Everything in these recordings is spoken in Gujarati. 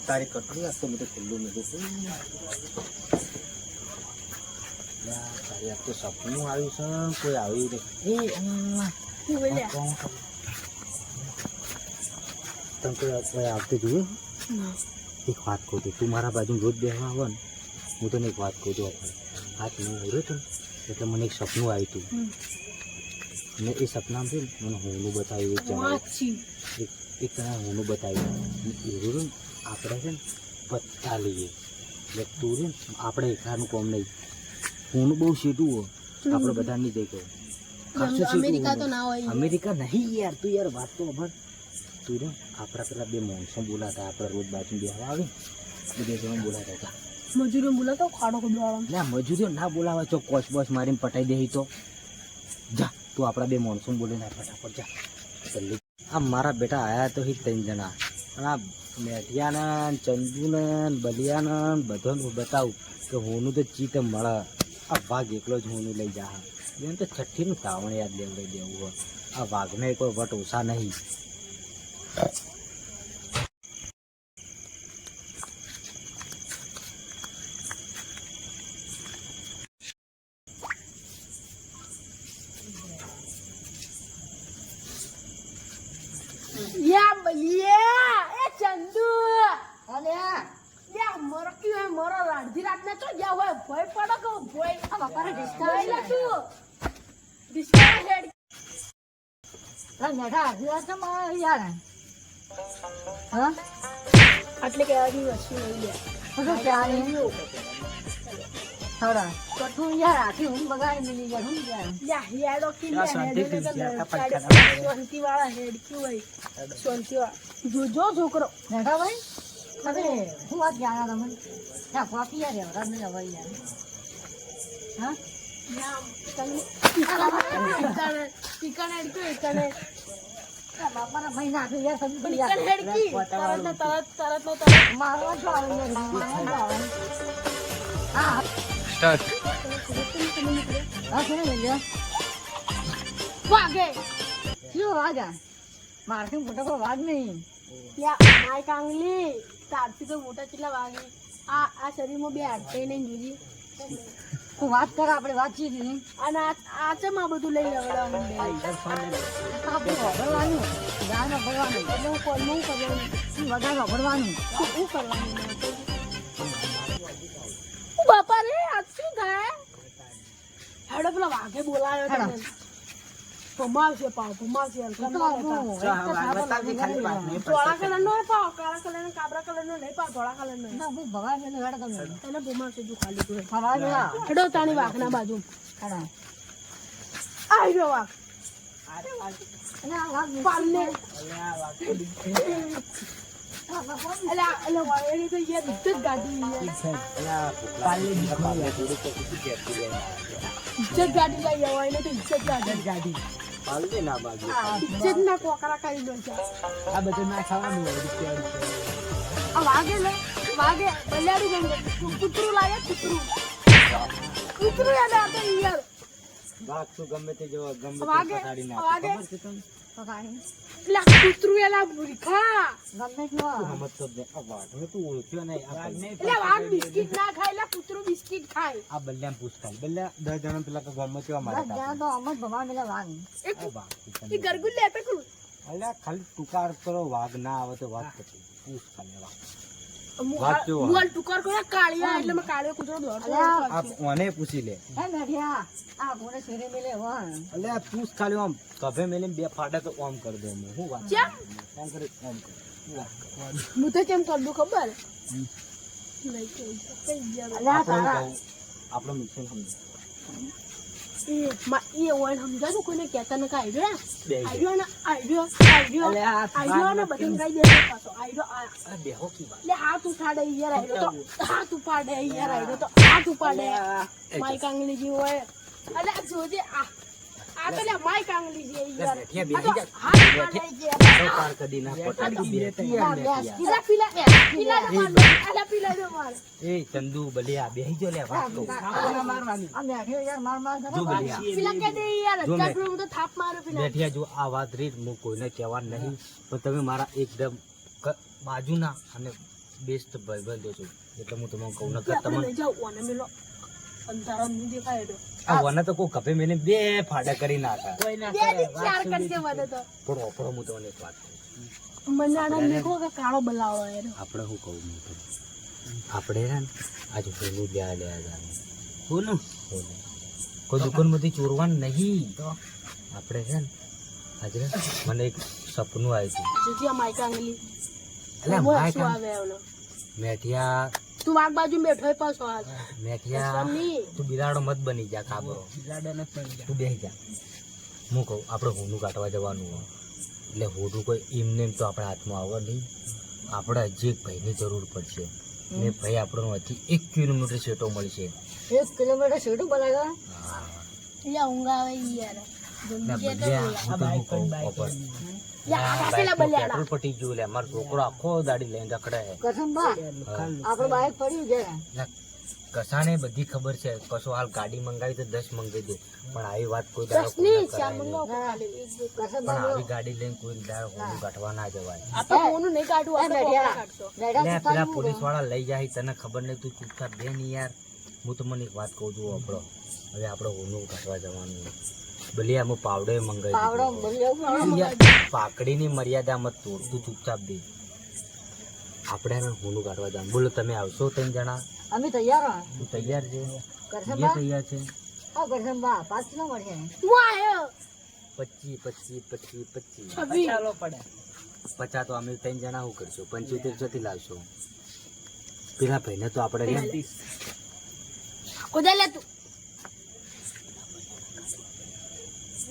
તારી કટોરી આજ તો બધું ખુલ્લું મેળું તારી આજ તો સપનું આવ્યું છે કોઈ આવ્યું નહીં તને કોઈ આવતું જોયું એક વાત કહું છું તું મારા બાજુ રોજ બેસવા આવે ને હું તને એક વાત કહું છું આજ હું આવ્યો છું ને એટલે મને એક સપનું આવ્યું હતું અને એ સપનામાં છે ને મને હોનું બતાવ્યું એક તને હોનું બતાવ્યું એવું આપણે છે ને પત્તા લઈએ એટલે તું છે ને આપણે એકલાનું કોમ નહીં હોનું બહુ સીધું હોય આપણે બધા નહીં જઈ ગયું અમેરિકા નહીં યાર તું યાર વાત તો ખબર તું ને આપણા પેલા બે માણસો બોલાતા આપણે રોજ બાજુ બેસવા આવે બે જણા બોલાતા હતા મજૂરીઓ બોલાતો ખાડો ખોદવાળો ના મજૂરીઓ ના બોલાવે તો કોચ બોસ મારીને પટાઈ દે તો જા તું આપણા બે માણસો બોલીને ફટાફટ જા જલ્દી આ મારા બેટા આવ્યા તો હી 3 જણા અને આ મેઠિયાના ચંદુને બલિયાને બધાને બતાવું કે હોનું તો ચીત મળે આ વાઘ એકલો જ હોનું લઈ જા એને તો છઠ્ઠીનું તાવણ યાદ લેવડાવી દેવું હોય આ વાઘને કોઈ વટ ઓછા નહીં એટલે કે આવી વસ્તુ લઈ લે કઠું યાર આખી હું બગાડી મિલી ગયા હું યાર યાડો કી શાંતિ વાળા હેડકી હોય શાંતિ વાળા જો છોકરો મેઠા ભાઈ હવે હું વાત જાણા તમને ત્યાં કોફી યાર એવડા નહીં હવે યાર હા ચિકન હેડકી બાપાના મહિના આખી યાર સમજી ચિકન હેડકી તરત મારવા છો આવે હા સ્ટાર્ટ હા સુને લે વાગે શું વાગા મારથી મોટા કોઈ વાગ નહીં માય કાંગલી તારથી તો મોટા કેટલા વાગે આ શરીરમાં બે હાડતે નહીં જુદી તું વાત કર આપણે વાતચીત નહીં અને આ ચમ આ બધું લઈ આવડવાનું આપણે ભરવાનું ગાયનો ભરવાનું એટલે હું કોલમાં કરવાનું વગાડવા ભરવાનું શું કરવાનું બાપા રે આજ શું થાય હેડો પેલા વાઘે બોલાયો તમને ભમાવશે ધોળા કલર નો પાવ કાળા કલર નો કાબરા કલર નો નહીં પાવ ધોળા કલર નો ના હું ભગાય ને હેડ તમે તને ભમાવશે જો ખાલી તું ફવાય હેડો તાણી વાઘના બાજુ ખડા આવ્યો વાઘ અને આ વાગ પાલને એની તો યાર ઇજ્જત ગાડી ઇજ્જત ગાડી લઈ આવો એને તો ઇજ્જત ગાડી ઇજ્જત ના કોકરા કરી દો છે આ બધું ના ખાવાનું આ વાગે લે વાગે બલ્યાડું ગંગે કૂતરું લાગે કૂતરું યાદ આવતો યાર વાઘ શું ગમે તે જો ગમે તે વાગે પકડી નાખે વાગે ખબર છે તમને પકાડી પેલા કૂતરું એલા ભૂખા ગમે તો સમજ તો દે આ વાઘને તું ઓળખ્યો નહીં આ વાઘને એટલે વાઘ બિસ્કિટ ના ખાય એટલે કૂતરું બિસ્કિટ ખાય આ બલ્યાને પૂછ ખાય બલ્યા 10 જણા પેલા કે ગમે તેવા બસ મારતા જ્યાં તો અમર ભગવાન મેલા વાગ આ વાઘ એ ગરગુલ લેતે કરું અલ્યા ખાલી ટુકાર કરો વાઘ ના આવે તો વાત પછી પૂછ ખાલી વાઘ મુવાલ ટુકર કરે કાળિયા એટલે મે કાળિયો કૂતરો દોડતો આ ઓને પૂછી લે હે મેઠિયા આ કોને શેરે મેલે વણ અલ્યા પૂછ ખાલી આમ કભે મેલે બે ફાડા તો ઓમ કર દે હું વાત કેમ ઓમ કરે ઓમ કર હું તો કેમ કર દઉં ખબર નહીં કઈ ગયા અલ્યા તારા આપણો મિશન સમજ એ ઓન સમજાતું કોઈને કહેતા ન કાઈ રે બે આઈડિયો ને આઈડિયો અલ્યા આઈડિયો ને બધું કઈ દે પાછો આઈડિયો આ બેહો કી વાત લે હાથ ઉઠાડે યાર આઈડિયો તો હાથ ઉપાડે યાર આઈડિયો તો હાથ ઉપાડે માઈ કાંગલી જી હોય અલે જોજે આ આ તો લે માય કાંગલી છે યાર. મેઠિયા આ તો બેસી જા. હાથ પાડાય છે. તારો પાર કદી ના પટાડી તું બેઠી યાર મેઠિયા. અલા પીલા ને માર. અલા પીલા ને માર. એ ચંદુ બલિયા બેહી જો લે વાત કહું. આ મેઠ્યો યાર માર કરે. જો બલિયા પીલા કે દે યાર જો હજાર મેં- રૂપિયા તો થાપ મારો પીલા. બેઠિયા જો આ વાત રીત હું કોઈને કહેવા નહીં પણ તમે મારા એકદમ બાજુના અને બેસ્ટ ભાઈબંધો છો એટલે હું તમને કહું નકર આપણે તમને લઈ જાઓ ઓને મેલો અંધારા નહીં દેખાય તો. આ વને તો કોઈ કપે મેને બે ફાડા કરી નાખા કોઈ ના બે કરે થી ચાર કરશે મને તો. પણ ઓપડો હું તમને એક વાત કહું મને આના મેકો કે કાળો બલાવો યાર. આપણે શું કહું હું તમને આપણે છે ને આજે હોનું લ્યા જવાનું હોનું કોઈ દુકાનમાંથી ચોરવાનું નહીં તો આપણે છે ને આજે મને એક સપનું આવ્યું હતું જોજી આ માય કાંગલી. એટલે મોય માય શું કાં- આવે ઓલો. મેઠિયા તું વાગ બાજુ બેઠો હોય પાછો હાલ. મેઠિયા સ્વામી. તું બિલાડો મત બની જા કાબરો તું બેસી જા હું કહું આપણે હોનું કાઢવા જવાનું હોય એટલે હોનું કોઈ એમને એમ તો આપણા હાથમાં આવે નહીં આપણે હજી એક ભાઈની જરૂર પડશે ને ભાઈ આપણો હજી 1 કિલોમીટર સેટો મળશે 1 કિલોમીટર સીધું બોલાવે. હા એટલે ઊંઘ આવે ઈ યાર. ના જલ્દી કે તો બલિયા, બોલા. હું તો શું કહું ખબર? યા આ આ પેલા બાઈકનું બલિયાડા. પેટ્રોલ પટી ગયું લે મારો છોકરો આખો દાડી લઈને રખડે કસમ બા આપણું બાઈક પડ્યું છે. એટલે કસાને બધી ખબર છે કશો હાલ ગાડી મંગાવી તો 10 મંગાવી દે પણ આવી વાત કોઈ દાડો દસ ની કોઈને ચાર કરાય નહીં. મંગાવો ખાલી. કસમ પણ બા આવી ગાડી લઈને કોઈ દાડો હોનું કાઢવા ના જવાય આ તો કોનું નહીં કાઢવું આપણે કોકને કાઢશો. એટલે પેલા પોલીસ વાળા લઈ જાય તને ખબર નહીં તું ચૂપચાપ બે નહીં યાર હું તમને એક વાત કહું છું આપણો હવે આપણે હોનું કાઢવા જવાનું બલિયા હું પાવડો મંગાવી પાવડો દીધો. બોલ્યો તું યાર પાકડીની મર્યાદા મત તોડ તું ચૂપચાપ દે આપણે એને હોનું કાઢવા જવાનું બોલો તમે આવશો 3 જણા અમે તૈયાર હા. તું તૈયાર છે કરશે જે બા તૈયાર છે આ કરશે બા 5 કિલો મળશે. હું આયો. 25 25 25 છવ્વીસ. 50 તો અમે 3 જણા શું કરશું 75 જતી લાવશો પેલા ભાઈને તો આપણે કોદા લે તું.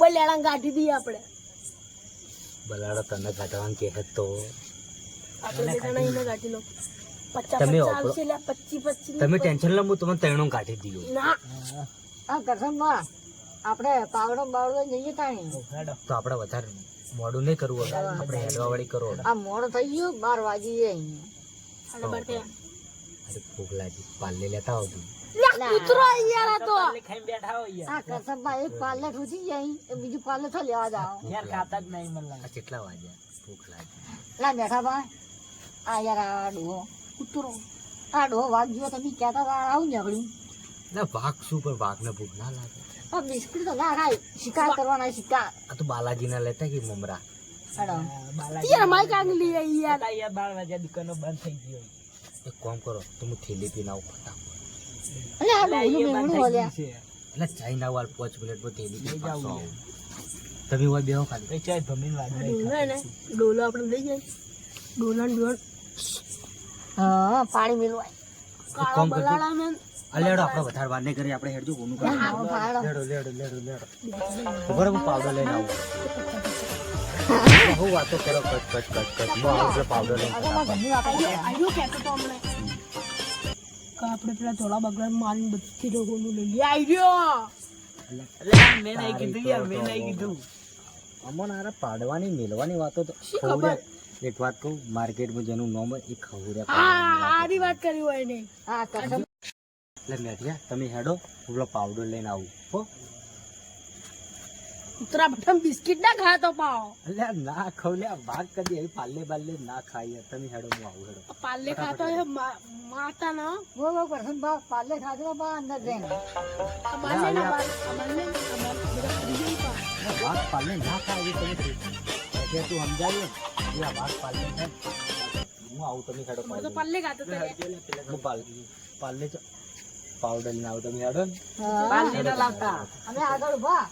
બલિયાડા ગાડી દઈએ આપણે. બલાડો તને કાઢવાનું કહે તો આપણે બે જણા એને ગાડી લો. 50 તમે 50 ઓપરો. આવશે લે 25 તમે ટેન્શન લો હું તમને ત્રણો કાઢી દઉં ના આ કરશે બા આપણે પાવડો બાવડો જઈએ તાણી. તો આપણે વધારે મોડું નહીં કરવું હવે. આપણે હેડવા વાળી કરો હવે. આ મોડો થઈ ગયો 12 વાગી જાય અહીંયા. અને બરતે અરે ભૂખ લાગી પાલે લેતા આવતું લે કૂતરો યાર આ તો. આ કરશે બા એક પાર્લે ઠૂસી જાય એ બીજું પાર્લે તો લેવા જાઓ. આ કેટલા વાગ્યા ભૂખ લાગી લા બેઠા બા આ યાર આ ડોહો કૂતરો. આ ડોહો વાગ્યો તમે કહેતા હતા આવું નીકળ્યું. ના વાઘ શું પણ વાઘને ભૂખ ના લાગે આ બિસ્કિટ તો ના ખાય શિકાર કરવાના શિકાર. આ તો બાલાજીના લેતા કે મમરા હેડો યાર માઈ કાંગલી યાર. એક કામ કરો તો હું થેલી પીને આવું ફટાફટ અલે આ ડોહનું મેમણું ઓલ્યા. એટલે ચાઈ ના વાળ 5 મિનિટમાં થેલી પીને પાછો આવું તમે હોય બેહો ખાલી ડોલો હે ને ડોલો આપણે લઈ જાય. ડોલા ને ડોલ હા પાણી મેલવાય. કાળો કામ કરજો. બલાડા મેં. આ લેડો આપણે વધારે વાર નહીં કરીએ આપણે હેડજો કોનું કાઢી આવો પાડો. લેડો લેડો લેડો લેડો ખબર હું પાવડર લઈને આવું બહુ વાતો કરો કટ કટ કટ કટ હું આવું એટલે પાવડર લઈને આગળ માં ઘરની વાત કરી. આયો કહેતો તો હમણે કે આપણે પેલા ધોળા બગડા મારીને બધી લોકોનું લઈ લઈએ. આયો અમન આરે પાડવાની મેલવાની વાતો તો શી ખબર? ખવડે. એક વાત કહું માર્કેટમાં જેનું નામ હોય એ ખવડે હા આરી વાત કરી હોય ને. હા કરશે એટલે મેઠિયા તમે હેડો હું પેલો પાવડર લઈને આવું હો કૂતરા બઠમ બિસ્કિટ ના ખાતો પાવ. એટલે ના ખવલ્યા વાઘ કદી આવી પાલે બાલે ના ખાઈએ તમે હેડો હું આવું હેડો પાલે ખાતો હે માતા ના. વો વો કરશે બા પાર્લે ખાધો બા અંદર જઈને. આ બાલે ના બાલે. આ બાલે બધા ફરી ગઈ પા. વાઘ પાલે ના ખાય તમે એટલે તું સમજાવીએ ને આ વાઘ પાલે થાય હું આવું તમે હેડો મને તો પાલે ખાતો તો લે. હું પાલે પાવડર લઈને આવું તમે હેડો ને હા. અમે આગળ ઉભા.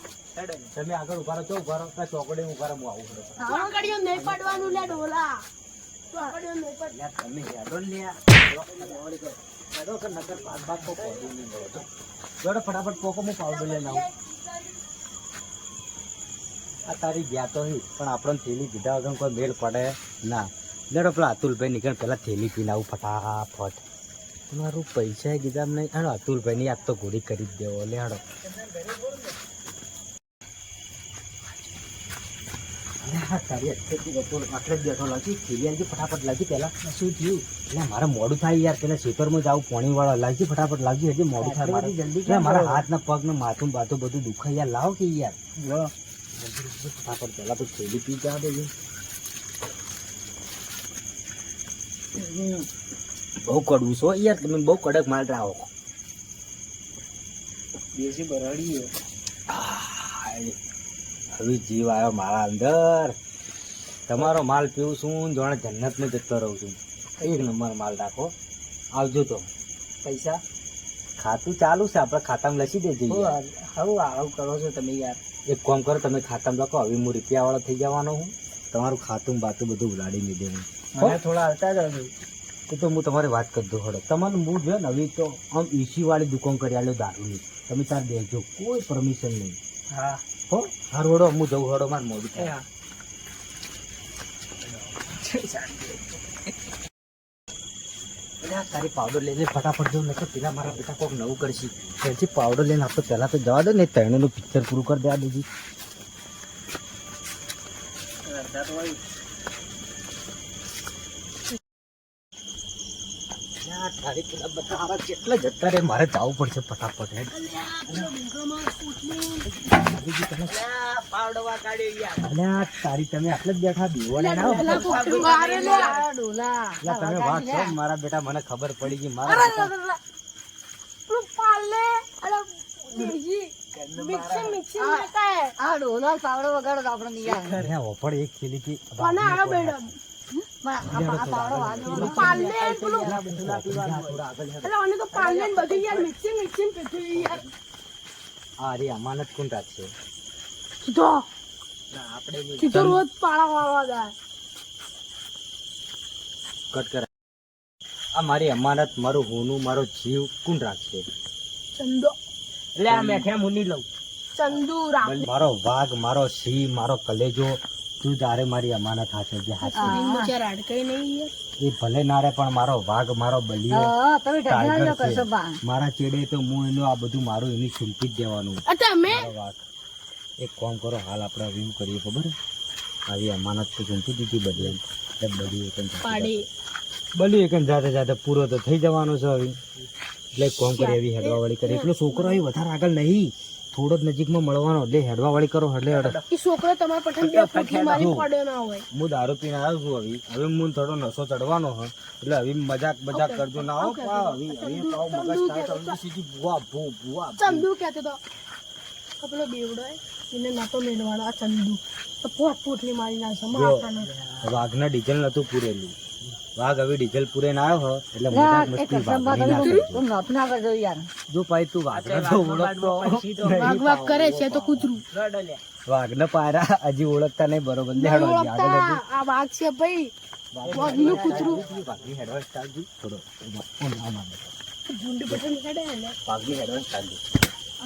તમે આગળ ઉભા રહો છો ઉભા રહો ચોકડે ઉભા રહો હું આવું હેડો ચોકડીઓ નહીં પડવાનું લે ડોલા. ચોકડીઓ નહીં પડ. યાર તમે હેડો ને યાર હેડો કે નકર ભાગ ભાગ તો પહોંચી નહીં મળે તો હેડો ફટાફટ પોકો હું પાવડર લઈને આવું આ તારી ગયા તો હી પણ આપણને થેલી પીધા વગર કોઈ મેળ પડે ના લેડો પેલા અતુલભાઈ નીકળ પેલા થેલી પીને આવું ફટાફટ તમારું પૈસા કીધા નહીં હેડો અતુલભાઈની આજ તો ઘોડી કરી જ દેવો લે હેડો તારી અત્યારથી આટલે જ બેઠો લાગી ખેલિયાજી ફટાફટ લાગી પહેલા શું થયું એટલે મારે મોડું થાય યાર પેલા ખેતરમાં જાવ પાણી વાળા લાગી ફટાફટ લાગી હજી મોડું થાય મારે જલ્દી મારા હાથ ના પગ ને માથું બાથું બધું દુખાય યાર લાવો કે યાર ફટાફટ પહેલા તો ખેલી પી જા દેજો બહુ કડવું છો યાર તમે બહુ કડક માલ રાહો દેશી બરાડી હવે જીવ આવ્યો મારા અંદર તમારો માલ પીવું છું જોણે જન્નતમાં જતો રહું છું એક નંબર માલ રાખો આવજો તો પૈસા ખાતું ચાલુ છે આપણે ખાતામાં લખી દેજો યાર. હવે આવું કરો છો તમે યાર. એક કામ કરો તમે ખાતામાં લખો હવે હું રૂપિયાવાળો થઈ જવાનો હું તમારું ખાતું બાતું બધું ઉલાડી નહીં દેવું મને થોડા આવતા જ તો હું તમારી વાત કરી દઉં હડો તમારે હું જો ને હવે તો આમ ઈસી વાળી દુકાન કરી આલ્યો દારૂની તમે તાર દેજો કોઈ પરમિશન નહીં હા હો હારું હડો હું જઉં હડો મારે મોડું થાય હા અલ્યા, તારી પાવડર લઈને ફટાફટ જવું નથી પેલા મારા બેટા કોઈક નવું કરશે ત્યાંથી પાવડર લઈને આપણે પહેલાં તો જવા દો ને ત્રણેયનું પિક્ચર પૂરું કરી દેવા દેજી તારી પેલા બધા આવા કેટલા જતા રે મારે જવું પડશે ફટાફટ હેડ પાવડવા કાઢ્યો યાર. અલ્યા તારી તમે આટલે જ બેઠા દીવાના ના હો. પેલા કોકરું મારે લે. ડોલા અલ્યા, તમે વાત છો ને, મારા બેટા મને ખબર પડી ગઈ અરે, મારા અરે, અરે, અરે. પેલું પાલે, અરે, દેશી. મિક્સી में का है આ ડોલા પાવડો વગાડો તો આપણે નહીં આવે. બેટા ઓપડ એક ખેલી થી કોને આવે બેડમ આ પાવડો વાગ્યો પાલે પેલું થોડા આગળ હેડ. અરે ઓને તો પાલે ને બધું યાર મિક્સી પીધું યાર આ રે અમાનત કોણ રાખશે સીધો આપણે નહીં. સીધો રોજ પાળા વાળવા જાય કટ કર આ મારી અમાનત મારું હોનું મારો જીવ કોણ રાખશે ચંદો લે આ મેઠિયા મુની લઉં. ચંદુ રામ મારો વાઘ મારો સિંહ મારો કલેજો તું તારે મારી અમાનત હાચવજે હાચવજે. મુજે રાડકઈ નહીં યાર એ ભલે ના રે પણ મારો વાઘ મારો બલિયો હા તમે ઢગલા ટાઈગર જો કરશો છે. બા મારા ચેડે તો હું એનું આ બધું મારું એની સુંપી જ દેવાનું તમે મારો વાઘ એક કામ કરો હાલ આપણે હવે એવું કરીએ ખબર હે? આવી અમાનત તો સુંપી દીધી બદલે એટલે બધી એક પાડે બલી એક જાતે જાતે પૂરો તો થઈ જવાનો છે હવે એટલે એક કામ કરી એવી હેડવા વાળી કરી એટલો છોકરો એ વધારે આગળ નહીં થોડો જ નજીકમાં મળવાનો એટલે હેડવા વાળી કરો એટલે હેડો એ છોકરો તમારા પઠાણ બે ફૂટની મારી પડ્યો ના હોય હું દારૂ પીને આવ્યો છું હવે હું થોડો નશો ચડવાનો હ એટલે હવે મજાક કરજો ના હો પા હવે પાવ મગજ થાય તો હવે સીધી ભુવા ભુવા ચંદુ કહેતો તો આ પેલો બેવડો હે, એને નતો મેળવાનો આ ચંદુ તો પોટની મારી નાખશે માથાનો વાઘના ડીઝલ નતું પૂરેલું વાઘ હવે ડીઝલ પૂરે ના આવ્યો હ એટલે લા, મજાક એક મસ્તી સંભા વાઘની ના તમે કરજો. તું નોટ ના કરજો યાર. જો ભાઈ તું વાઘને તો ઓળખતો વાગ વાગ કરે છે તો કૂતરું રડો લે. વાઘને પાયરા હજી ઓળખતા નહીં બરોબર લે હેડો હજી આગળ હેડો. ઓળખતા આ વાઘ છે ભાઈ વાઘનું કૂતરું વાઘની હેડવાઇસ ચાલજો થોડો આમ આમ. ઝુંડ પઠાણ કાઢે ને વાઘની હેડવાઇસ ચાલજો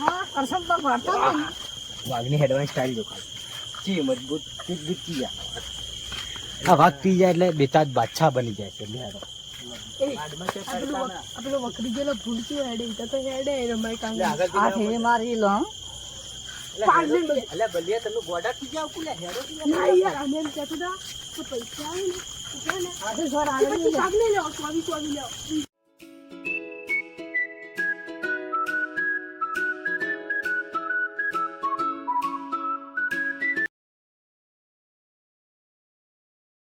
હા કરશો તો ભરતો જ નહીં. વાઘની હેડવાઇસ ચાલજો ખાલી ચી મજબૂત પી જાય આ વાઘ પી જાય એટલે બેતાજ બાદશાહ બની જાય છે લે હેડો. આ પેલો વકરી ગયેલો ભૂલતું હેડે તો હેડે રમાય કામ આ ઠેરી મારી લો હં. પાડને બધું. અલે બલિયા તમે ગોડા પી જાવ કુલે હેડો ના યાર અમે એમ કહેતા હતા કે પૈસા આવે ને તો કે ને આ તો સર આવે પછી ભાગ લઈ લેવો ચોવી લેવો